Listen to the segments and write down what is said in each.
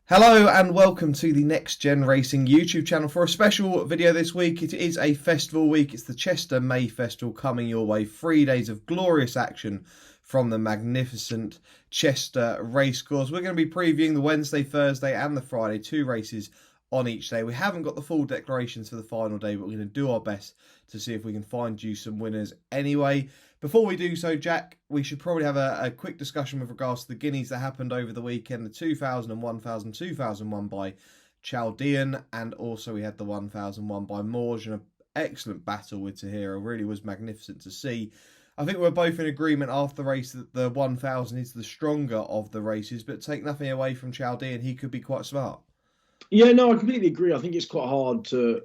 Hello and welcome to the Next Gen Racing YouTube channel for a special video this week. It is a festival week. It's the Chester May Festival coming your way. 3 days of glorious action from the magnificent Chester Racecourse. We're going to be previewing the Wednesday, Thursday and the Friday, 2 races on each day. We haven't got the full declarations for the final day, but we're going to do our best to see if we can find you some winners anyway. Before we do so, Jack, we should probably have a quick discussion with regards to the Guineas that happened over the weekend. The 2000 and 1000, 2001 by Chaldean, and also we had the 1001 by Morge, and an excellent battle with Tahira. Really was magnificent to see. I think we're both in agreement after the race that the 1000 is the stronger of the races, but take nothing away from Chaldean, he could be quite smart. Yeah, no, I completely agree. I think it's quite hard to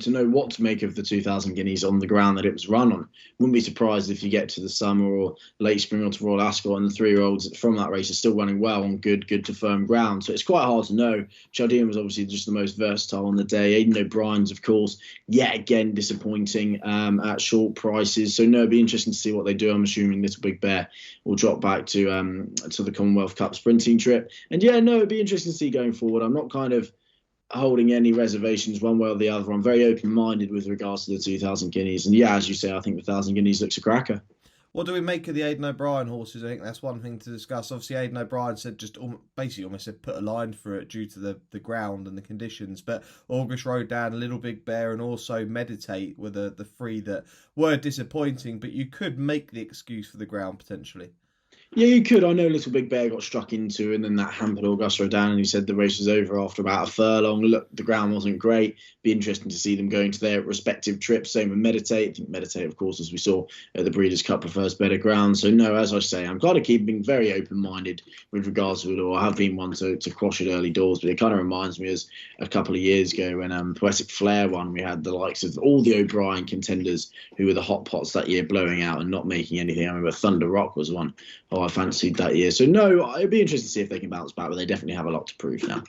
know what to make of the 2000 Guineas on the ground that it was run on. Wouldn't be surprised if you get to the summer or late spring or to Royal Ascot and the 3-year-olds from that race are still running well on good to firm ground. So it's quite hard to know. Chaldean was obviously just the most versatile on the day. Aidan O'Brien's, of course, yet again disappointing at short prices. So no, it'd be interesting to see what they do. I'm assuming Little Big Bear will drop back to the Commonwealth Cup sprinting trip. And yeah, no, it'd be interesting to see going forward. I'm not kind of holding any reservations one way or the other. I'm very open-minded with regards to the 2000 Guineas. And yeah, as you say, I think the 1000 Guineas looks a cracker. What do we make of the Aidan O'Brien horses? I think that's one thing to discuss. Obviously, Aidan O'Brien said just basically almost said put a line for it due to the ground and the conditions. But August Road Down, Little Big Bear, and also Meditate were the 3 that were disappointing. But you could make the excuse for the ground potentially. Yeah, you could. I know Little Big Bear got struck into, and then that hampered Augusto down, and he said the race was over after about a furlong. Look, the ground wasn't great. Be interesting to see them going to their respective trips. Same with Meditate. I think Meditate, of course, as we saw at the Breeders' Cup, prefers better ground. So no, as I say, I'm kind of keeping very open-minded with regards to it all. I have been one to quash it early doors, but it kind of reminds me as a couple of years ago when Poetic Flair won, we had the likes of all the O'Brien contenders who were the hot pots that year blowing out and not making anything. I remember Thunder Rock was one I fancied that year. So no, it'd be interesting to see if they can bounce back, but they definitely have a lot to prove now.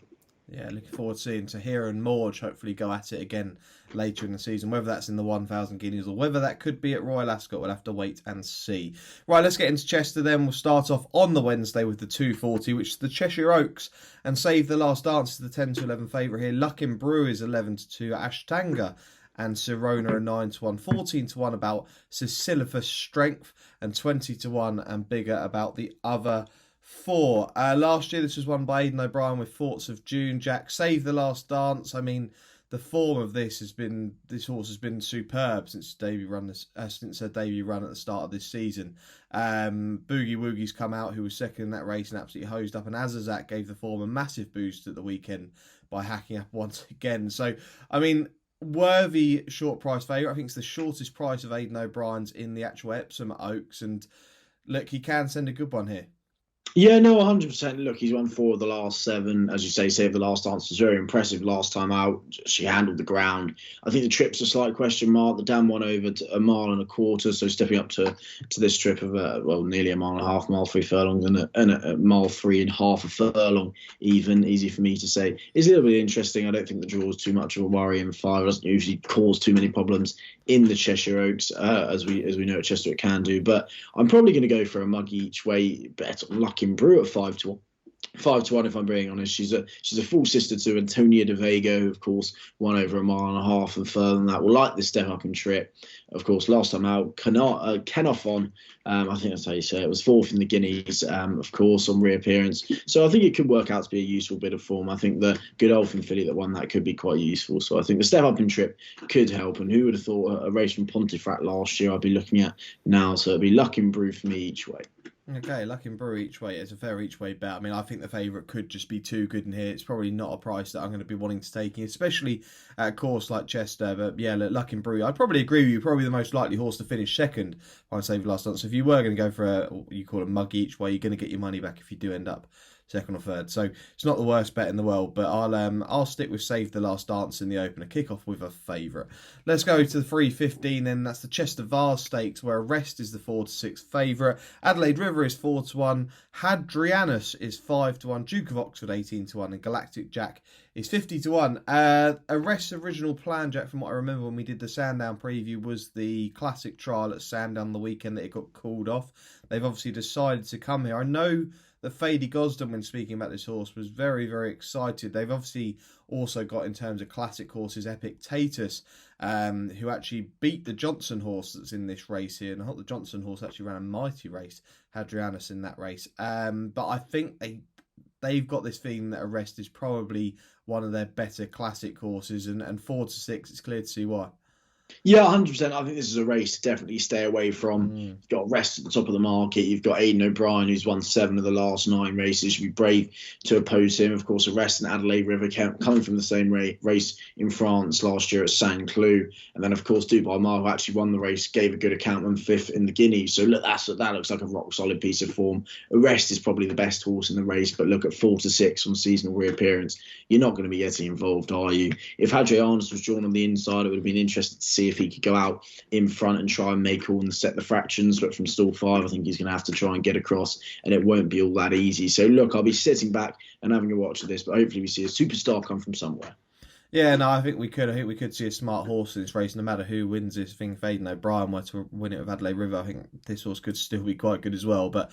Yeah, looking forward to seeing Tahira and Morge hopefully go at it again later in the season. Whether that's in the 1000 Guineas or whether that could be at Royal Ascot, we'll have to wait and see. Right, let's get into Chester then. We'll start off on the Wednesday with the 240, which is the Cheshire Oaks, and Save the Last Dance is the 10 to 11 favourite here. Luck in Brew is 11 to 2. Ashtanga and Sirona are 9 to 1, 14 to 1 about Sisyphus Strength, and 20 to 1 and bigger about the other 4. Last year, this was won by Aidan O'Brien with Thoughts of June. Jack, Save the Last Dance. I mean, the form of this horse has been superb since her debut run at the start of this season. Boogie Woogie's come out, who was second in that race and absolutely hosed up, and Azazak gave the form a massive boost at the weekend by hacking up once again. So, I mean, worthy short price favourite. I think it's the shortest price of Aidan O'Brien's in the actual Epsom Oaks, and look, he can send a good one here. Yeah, no, 100%. Look, he's won 4 of the last 7. As you say, Save the Last Dance was very impressive last time out. She handled the ground. I think the trip's a slight question mark. The dam won over to 1.25 miles, so stepping up to this trip of, nearly 1.5 miles, mile 3 furlongs, and a 1.5 a furlong, even. Easy for me to say. It's a little bit interesting. I don't think the draw is too much of a worry in 5. It doesn't usually cause too many problems in the Cheshire Oaks, as we know at Chester it can do. But I'm probably going to go for a mug each way bet on Luck in Brew at 5 to 1. 5 to 1, if I'm being honest. She's a full sister to Antonia de Vega, who of course won over 1.5 miles and further than that. Will like this step up in trip. Of course, last time out, Kenofon, I think that's how you say it, was 4th in the Guineas, of course, on reappearance. So I think it could work out to be a useful bit of form. I think the Godolphin filly that won that could be quite useful. So I think the step up in trip could help. And who would have thought a race from Pontefract last year I'd be looking at now? So it'd be Luck in Brew for me each way. Okay, Luck in Brew each way. It's a fair each way bet. I mean, I think the favourite could just be too good in here. It's probably not a price that I'm going to be wanting to take, especially at a course like Chester. But yeah, look, Luck in Brew, I'd probably agree with you. Probably the most likely horse to finish second on Save the Last Dance. So if you were going to go for you call it a mug each way, you're going to get your money back if you do end up second or third. So it's not the worst bet in the world, but I'll stick with Save the Last Dance in the opener. Kick off with a favourite. Let's go to the 3:15 then. That's the Chester Vase Stakes, where Arrest is the 4 to 6 favourite. Adelaide River is 4 to 1. Hadrianus is 5 to 1. Duke of Oxford 18 to 1, and Galactic Jack is 50 to 1. Arrest's original plan, Jack, from what I remember when we did the Sandown preview, was the classic trial at Sandown the weekend that it got called off. They've obviously decided to come here. I know that Fady Gosden, when speaking about this horse, was very, very excited. They've obviously also got, in terms of classic horses, Epictetus, who actually beat the Johnson horse that's in this race here. And I thought the Johnson horse actually ran a mighty race, Hadrianus, in that race. But I think they've got this feeling that Arrest is probably one of their better classic horses, and 4-6, it's clear to see why. Yeah, 100%. I think this is a race to definitely stay away from. You've got Rest at the top of the market. You've got Aidan O'Brien, who's won 7 of the last 9 races. You'd be brave to oppose him. Of course, Rest and Adelaide River coming from the same race in France last year at Saint-Cloud. And then, of course, Dubai Mile, who actually won the race, gave a good account, won 5th in the Guineas. So, look, that looks like a rock-solid piece of form. Arrest is probably the best horse in the race, but look, at 4-6 on seasonal reappearance, you're not going to be getting involved, are you? If Hadrianus was drawn on the inside, it would have been interesting to see if he could go out in front and try and make all and set the fractions. Look, from stall 5, I think he's going to have to try and get across, and it won't be all that easy. So look, I'll be sitting back and having a watch of this, but hopefully we see a superstar come from somewhere. Yeah, no, I think we could see a smart horse in this race, no matter who wins this. I think if Aidan O'Brien were to win it with Adelaide River, I think this horse could still be quite good as well. But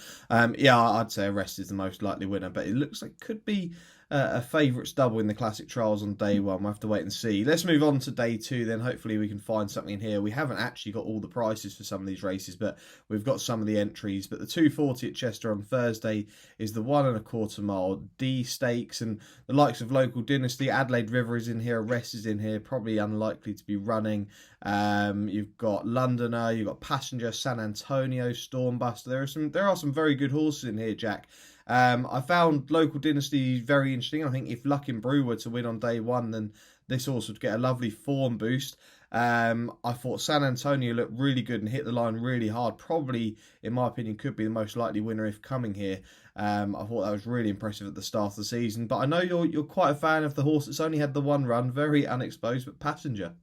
yeah, I'd say Arrest is the most likely winner, but it looks like it could be a favourites double in the classic trials on day 1. We'll have to wait and see. Let's move on to day 2 then. Hopefully we can find something in here. We haven't actually got all the prices for some of these races, but we've got some of the entries. But the 240 at Chester on Thursday is the 1.25 mile D stakes, and the likes of Local Dynasty, Adelaide River is in here, Arrest is in here, probably unlikely to be running. You've got Londoner, you've got Passenger, San Antonio, Stormbuster. There are some very good horses in here, Jack. I found Local Dynasty very interesting. I think if Luck in Brew were to win on day 1, then this horse would get a lovely form boost. I thought San Antonio looked really good and hit the line really hard. Probably, in my opinion, could be the most likely winner if coming here. I thought that was really impressive at the start of the season. But I know you're quite a fan of the horse that's only had the 1 run, very unexposed, but Passenger.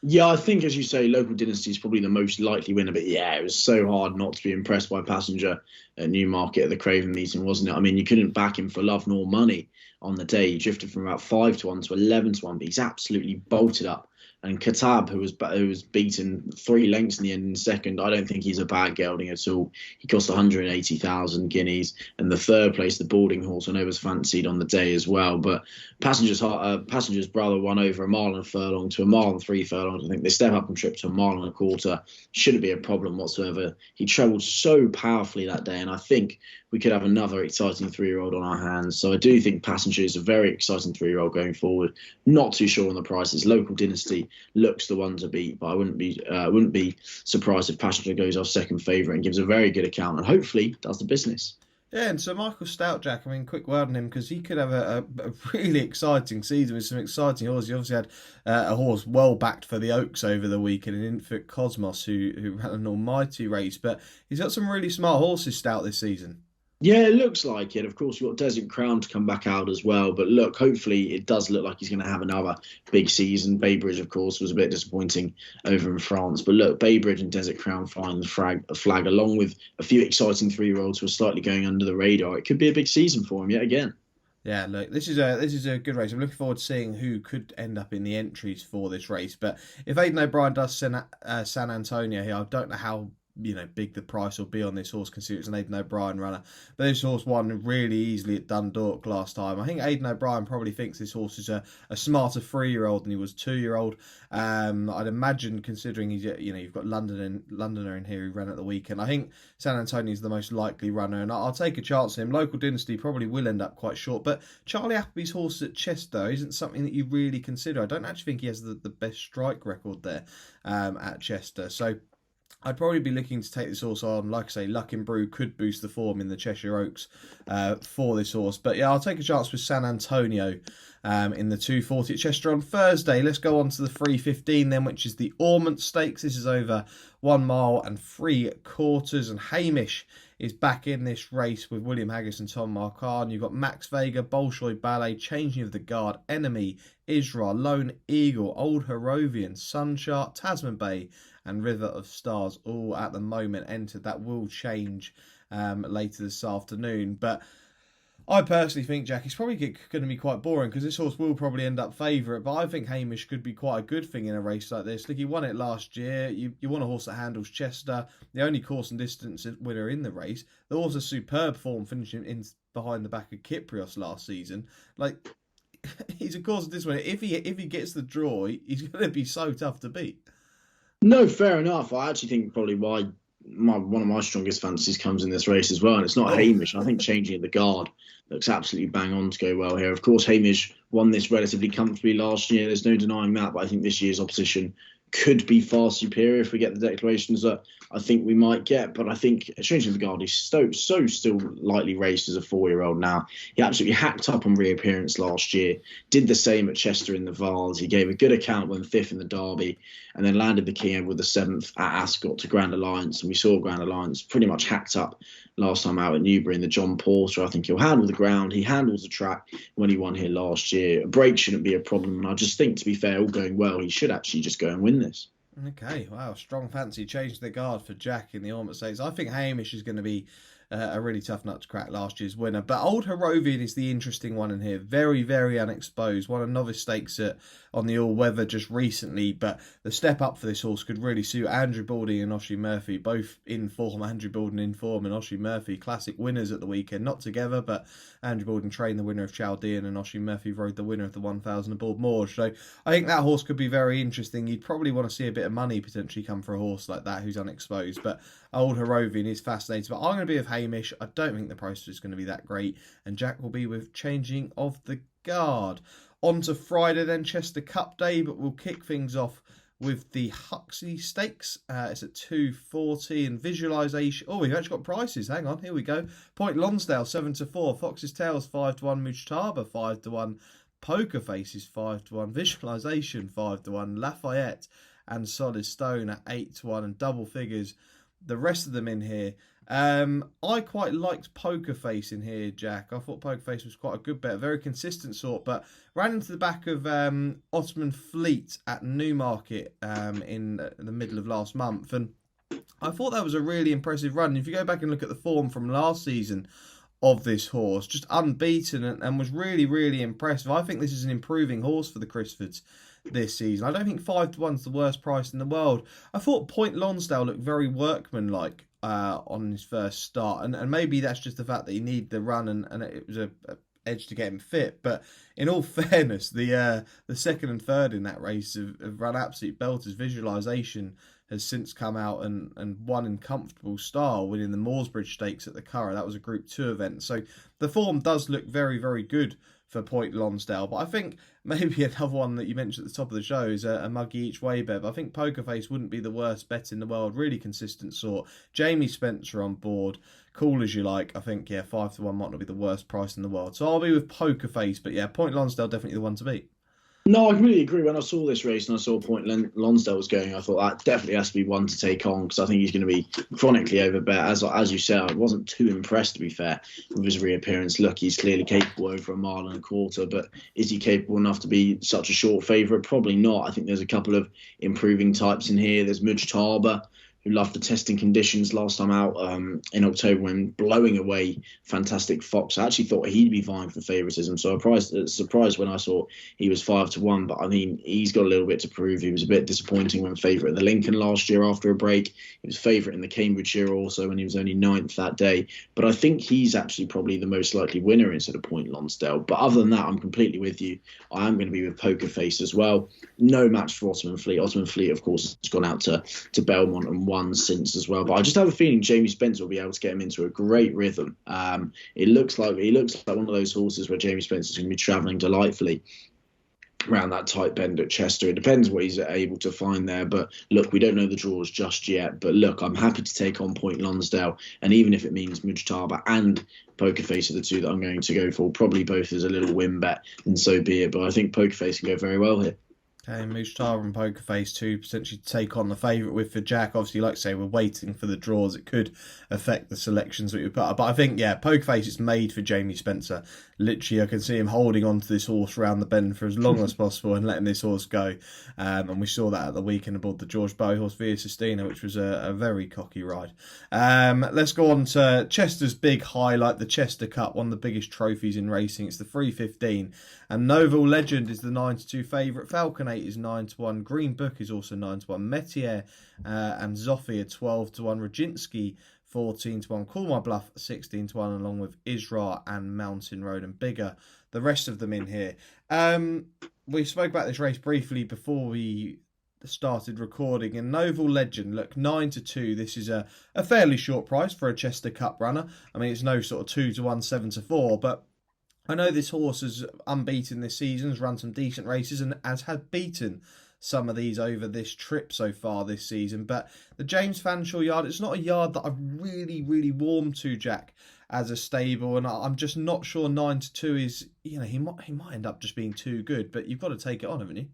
Yeah, I think, as you say, Local Dynasty is probably the most likely winner. But yeah, it was so hard not to be impressed by Passenger at Newmarket at the Craven meeting, wasn't it? I mean, you couldn't back him for love nor money on the day. He drifted from about 5-1 to 11-1, but he's absolutely bolted up. And Katab, who was beaten 3 lengths in the end in second, I don't think he's a bad gelding at all. He cost 180,000 guineas, and the third place, the boarding horse, I know was fancied on the day as well. But Passenger's brother won over 1 mile and a furlong to 1 mile and 3 furlongs. I think they step up and trip to 1 mile and a quarter. Shouldn't be a problem whatsoever. He travelled so powerfully that day, and I think we could have another exciting 3-year-old on our hands. So I do think Passenger is a very exciting 3-year-old going forward. Not too sure on the prices. Local Dynasty looks the one to beat, but I wouldn't be surprised if Passenger goes off second favourite and gives a very good account, and hopefully does the business. Yeah, and so Michael Stout, Jack, I mean, quick word on him, because he could have a really exciting season with some exciting horses. He obviously had a horse well backed for the Oaks over the weekend, an Infant Cosmos, who ran an almighty race, but he's got some really smart horses, Stout, this season. Yeah, it looks like it. Of course, we've got Desert Crown to come back out as well. But look, hopefully it does look like he's going to have another big season. Baybridge, of course, was a bit disappointing over in France. But look, Baybridge and Desert Crown flying the flag along with a few exciting 3-year-olds who are slightly going under the radar. It could be a big season for him yet again. Yeah, look, this is a good race. I'm looking forward to seeing who could end up in the entries for this race. But if Aidan O'Brien does San Antonio here, I don't know how big the price will be on this horse, considering it's an Aidan O'Brien runner. But this horse won really easily at Dundalk last time. I think Aidan O'Brien probably thinks this horse is a smarter 3-year-old than he was 2-year-old. I'd imagine, considering you've got Londoner in here who ran at the weekend. I think San Antonio is the most likely runner, and I'll take a chance on him. Local Dynasty probably will end up quite short, but Charlie Appleby's horse at Chester isn't something that you really consider. I don't actually think he has the best strike record there at Chester, so I'd probably be looking to take this horse on. Like I say, Luck in Brew could boost the form in the Cheshire Oaks for this horse. But yeah, I'll take a chance with San Antonio in the 240 at Chester on Thursday. Let's go on to the 3:15 then, which is the Ormonde Stakes. This is over 1 mile and 3/4. And Hamish is back in this race with William Haggis and Tom Marquardt. You've got Max Vega, Bolshoi Ballet, Changing of the Guard, Enemy, Isra, Lone Eagle, Old Harrovian, Sunshart, Tasman Bay, and River of Stars all at the moment entered. That will change later this afternoon. But I personally think, Jack, it's probably going to be quite boring because this horse will probably end up favourite, but I think Hamish could be quite a good thing in a race like this. Look, he won it last year. You want a horse that handles Chester, the only course and distance winner in the race. The horse has superb form, finishing in behind the back of Kyprios last season. Like, he's a course of this winner. If he gets the draw, he's going to be so tough to beat. No, fair enough. I actually think probably why one of my strongest fancies comes in this race as well, and it's not Hamish. I think changing the guard looks absolutely bang on to go well here. Of course, Hamish won this relatively comfortably last year. There's no denying that, but I think this year's opposition could be far superior if we get the declarations that I think we might get. But I think changing the guard, he's so still lightly raced as a 4-year-old now. He absolutely hacked up on reappearance last year, did the same at Chester in the Vase. He gave a good account when 5th in the Derby, and then landed the King with the 7th at Ascot to Grand Alliance. And we saw Grand Alliance pretty much hacked up last time out at Newbury in the John Porter. I think he'll handle the ground. He handles the track when he won here last year. A break shouldn't be a problem. And I just think, to be fair, all going well, he should actually just go and win this. Okay, wow, strong fancy. Changed the guard for Jack in the Ormonde Stakes. I think Hamish is going to be a really tough nut to crack, last year's winner. But Old Harrovian is the interesting one in here. Very, very unexposed. Won a novice stakes on the all-weather just recently. But the step up for this horse could really suit Andrew Balding and Oshie Murphy. Both in form. Andrew Balding in form and Oshie Murphy. Classic winners at the weekend. Not together, but Andrew Balding trained the winner of Chaldean and Oshie Murphy rode the winner of the 1000 aboard Morge. So I think that horse could be very interesting. You'd probably want to see a bit of money potentially come for a horse like that who's unexposed. But Old Harrovian is fascinating. But I'm going to be with Hamish. I don't think the price is going to be that great. And Jack will be with changing of the guard. On to Friday then, Chester Cup Day. But we'll kick things off with the Huxley Stakes. It's at 2:40 and visualisation. Oh, we've actually got prices. Hang on, here we go. Point Lonsdale 7-4. Fox's Tails 5-1. Mujtaba 5-1. Poker Faces 5-1. Visualisation 5-1. Lafayette and Solid Stone at 8-1 and double figures. The rest of them in here. I quite liked Poker Face in here, Jack. I thought Poker Face was quite a good bet, a very consistent sort, but ran into the back of Ottoman Fleet at Newmarket in the middle of last month, and I thought that was a really impressive run. If you go back and look at the form from last season of this horse, just unbeaten and was really, really impressive. I think this is an improving horse for the Crisfords this season. I don't think 5-1's the worst price in the world. I thought Point Lonsdale looked very workmanlike on his first start, and maybe that's just the fact that he needed the run and it was a edge to get him fit. But in all fairness, the second and third in that race have run absolute belters. Visualisation has since come out and won in comfortable style, winning the Mooresbridge Stakes at the Curragh. That was a Group 2 event. So the form does look very, very good for Point Lonsdale. But I think maybe another one that you mentioned at the top of the show is a muggy each way bet. But I think Poker Face wouldn't be the worst bet in the world. Really consistent sort. Jamie Spencer on board. Cool as you like. I think, 5-1 might not be the worst price in the world. So I'll be with Poker Face. But Point Lonsdale definitely the one to beat. No, I completely agree. When I saw this race and I saw Point Lonsdale was going, I thought that definitely has to be one to take on because I think he's going to be chronically overbet. As you said, I wasn't too impressed, to be fair, with his reappearance. Look, he's clearly capable over 1.25 miles, but is he capable enough to be such a short favourite? Probably not. I think there's a couple of improving types in here. There's Mujtaba, who loved the testing conditions last time out in October when blowing away Fantastic Fox. I actually thought he'd be vying for favouritism, so I was surprised when I saw he was 5-1. But I mean, he's got a little bit to prove. He was a bit disappointing when favourite at the Lincoln last year after a break. He was favourite in the Cambridgeshire also when he was only 9th that day. But I think he's actually probably the most likely winner instead of Point Lonsdale. But other than that, I'm completely with you. I am going to be with Poker Face as well. No match for Ottoman Fleet. Ottoman Fleet, of course, has gone out to Belmont and won since as well. But I just have a feeling Jamie Spencer will be able to get him into a great rhythm. He looks like one of those horses where Jamie Spencer's going to be travelling delightfully around that tight bend at Chester. It depends what he's able to find there. But look, we don't know the draws just yet. But look, I'm happy to take on Point Lonsdale. And even if it means Mujtaba and Poker Face are the two that I'm going to go for, probably both as a little win bet, and so be it. But I think Poker Face can go very well here. Okay, Mushtar and Poker Face 2 potentially take on the favourite with for Jack. Obviously, like I say, we're waiting for the draws. It could affect the selections that we put up. But I think, yeah, Poker Face is made for Jamie Spencer. Literally, I can see him holding on to this horse around the bend for as long as possible and letting this horse go. And we saw that at the weekend aboard the George Bowie horse Via Sistina, which was a very cocky ride. Let's go on to Chester's big highlight, the Chester Cup, one of the biggest trophies in racing. It's the 3:15. And Novel Legend is the 9-2 favourite. Falcon 8 is 9-1. Green Book is also 9-1. Metier and Zoffy are 12-1. Rajinsky 14-1. Call My Bluff 16-1, along with Isra and Mountain Road and Bigger. The rest of them in here. We spoke about this race briefly before we started recording, and Novel Legend, look, 9-2. This is a fairly short price for a Chester Cup runner. I mean, it's no sort of 2-1, 7-4, but I know this horse is unbeaten this season, has run some decent races and has had beaten some of these over this trip so far this season. But the James Fanshawe yard, it's not a yard that I've really, really warmed to, Jack, as a stable. And I'm just not sure 9-2 is, he might end up just being too good. But you've got to take it on, haven't you?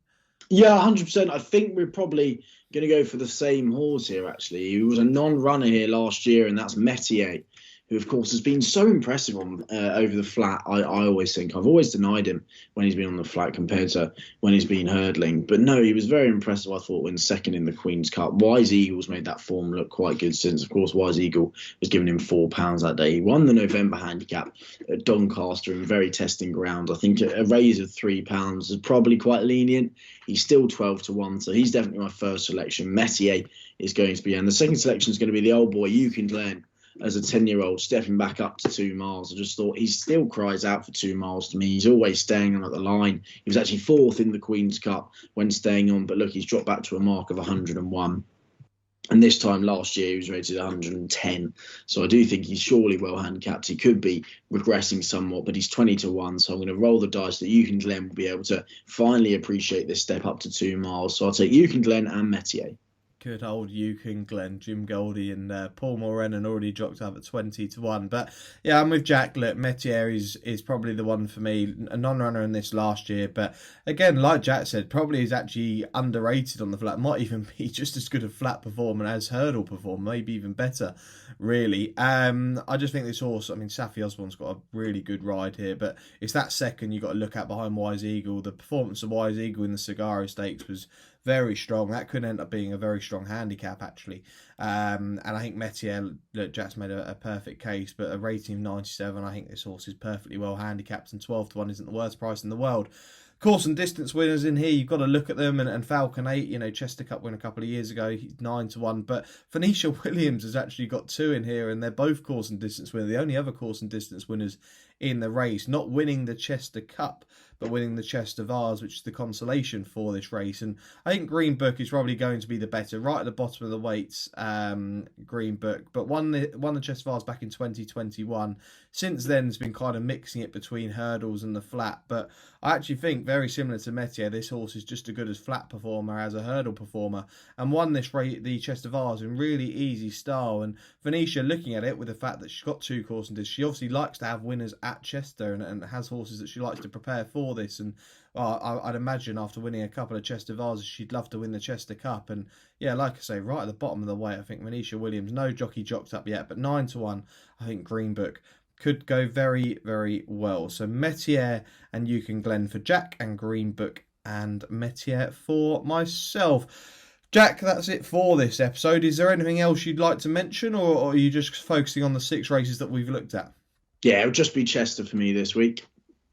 Yeah, 100%. I think we're probably going to go for the same horse here, actually. He was a non-runner here last year, and that's Metier, who, of course, has been so impressive on over the flat. I always think I've always denied him when he's been on the flat compared to when he's been hurdling. But no, he was very impressive, I thought, when second in the Queen's Cup. Wise Eagles made that form look quite good since, of course, Wise Eagle was giving him £4 that day. He won the November handicap at Doncaster in very testing ground. I think a raise of £3 is probably quite lenient. He's still 12-1, so he's definitely my first selection. Metier is going to be, and the second selection is going to be the old boy, Yukon Glen, as a 10-year-old, stepping back up to 2 miles. I just thought he still cries out for 2 miles to me. He's always staying on at the line. He was actually fourth in the Queen's Cup when staying on, but look, he's dropped back to a mark of 101. And this time last year, he was rated 110. So I do think he's surely well handicapped. He could be regressing somewhat, but he's 20-1. So I'm going to roll the dice that Yukon Glen will be able to finally appreciate this step up to 2 miles. So I'll take Yukon Glen and Metier. Good old Yukon Glen, Jim Goldie and Paul Morenon already dropped up at 20-1. But yeah, I'm with Jack. Look, Metier is probably the one for me. A non-runner in this last year. But again, like Jack said, probably is actually underrated on the flat. Might even be just as good a flat performer as hurdle performer, maybe even better, really. I just think this horse, I mean, Safi Osborne's got a really good ride here. But it's that second you've got to look at behind Wise Eagle. The performance of Wise Eagle in the Sagaro Stakes was very strong. That could end up being a very strong handicap, actually. And I think Metier, look, Jack's made a perfect case, but a rating of 97, I think this horse is perfectly well handicapped, and 12-1 isn't the worst price in the world. Course and distance winners in here, you've got to look at them, and Falcon 8, Chester Cup win a couple of years ago, he's 9-1, but Phoenicia Williams has actually got 2 in here, and they're both course and distance winners, the only other course and distance winners in the race, not winning the Chester Cup, but winning the Chester Vase, which is the consolation for this race. And I think Green Book is probably going to be the better, right at the bottom of the weights, Green Book, but won the Chester Vase back in 2021. Since then, has been kind of mixing it between hurdles and the flat, but I actually think, very similar to Metier, this horse is just as good as flat performer as a hurdle performer, and won this race, the Chester Vase, in really easy style. And Venetia, looking at it with the fact that she's got 2 course and distance, she obviously likes to have winners at Chester, and has horses that she likes to prepare for this. And I'd imagine after winning a couple of Chester Vases, she'd love to win the Chester Cup. And yeah, like I say, right at the bottom of the weight, I think Venetia Williams, no jockey jocked up yet, but 9-1, I think Green Book could go very, very well. So Metier and Yukon Glen for Jack, and Green Book and Metier for myself. Jack, that's it for this episode. Is there anything else you'd like to mention, or are you just focusing on the 6 races that we've looked at? Yeah, it'll just be Chester for me this week.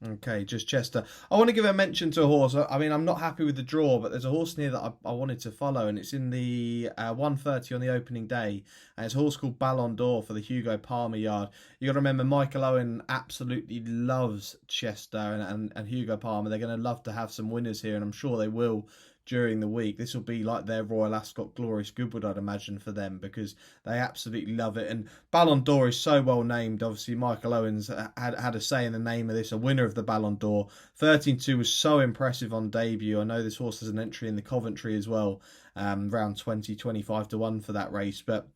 Okay, just Chester. I want to give a mention to a horse. I mean, I'm not happy with the draw, but there's a horse near that I wanted to follow, and it's in the 1:30 on the opening day, and it's a horse called Ballon d'Or for the Hugo Palmer yard. You got to remember, Michael Owen absolutely loves Chester, and Hugo Palmer. They're going to love to have some winners here, and I'm sure they will during the week. This will be like their Royal Ascot Glorious Goodwood, I'd imagine, for them, because they absolutely love it. And Ballon d'Or is so well named. Obviously, Michael Owens had a say in the name of this, a winner of the Ballon d'Or. 13-2 was so impressive on debut. I know this horse has an entry in the Coventry as well, around 20-25-1 for that race, but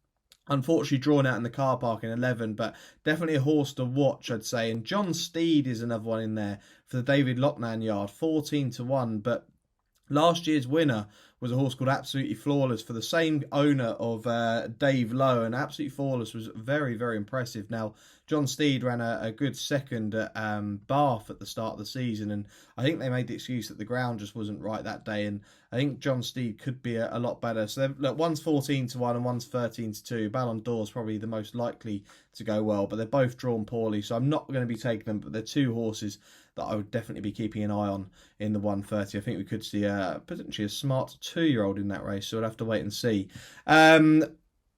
unfortunately drawn out in the car park in 11, but definitely a horse to watch, I'd say. And John Steed is another one in there for the David Lochnan yard, 14-1, but Last year's winner was a horse called Absolutely Flawless for the same owner of Dave Lowe, and Absolutely Flawless was very, very impressive. Now, John Steed ran a good second at Bath at the start of the season, and I think they made the excuse that the ground just wasn't right that day, and I think John Steed could be a lot better. So look, one's 14-1 and one's 13-2. Ballon d'Or's probably the most likely to go well, but they're both drawn poorly, so I'm not going to be taking them, but they're two horses that I would definitely be keeping an eye on in the 130. I think we could see potentially a smart 2-year-old in that race, so we'll have to wait and see.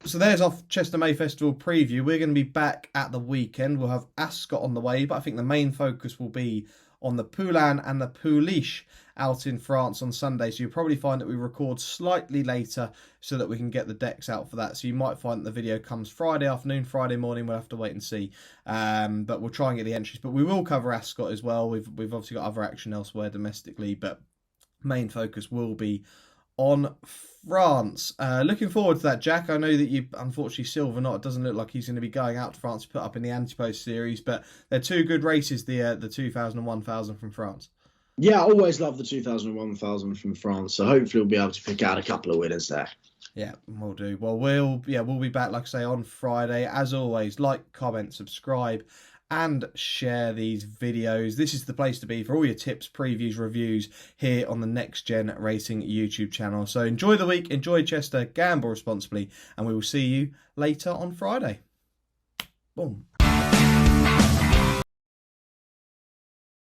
So there's our Chester May Festival preview. We're going to be back at the weekend. We'll have Ascot on the way, but I think the main focus will be on the Poulain and the Pouliche out in France on Sunday. So you'll probably find that we record slightly later so that we can get the decks out for that. So you might find that the video comes Friday afternoon, Friday morning. We'll have to wait and see. But we'll try and get the entries. But we will cover Ascot as well. We've obviously got other action elsewhere domestically, but main focus will be on France. Looking forward to that, Jack. I know that you, unfortunately, Silver Knot, it doesn't look like he's going to be going out to France to put up in the Antipodes series, but they're two good races, the 2000 and 1000 from France. Yeah, I always love the 2000 and 1000 from France, so hopefully we'll be able to pick out a couple of winners there. Yeah, we'll do. Well, we'll be back, like I say, on Friday. As always, like, comment, subscribe, and share these videos. This is the place to be for all your tips, previews, reviews here on the Next Gen Racing YouTube channel. So enjoy the week, enjoy Chester, gamble responsibly, and we will see you later on Friday. Boom.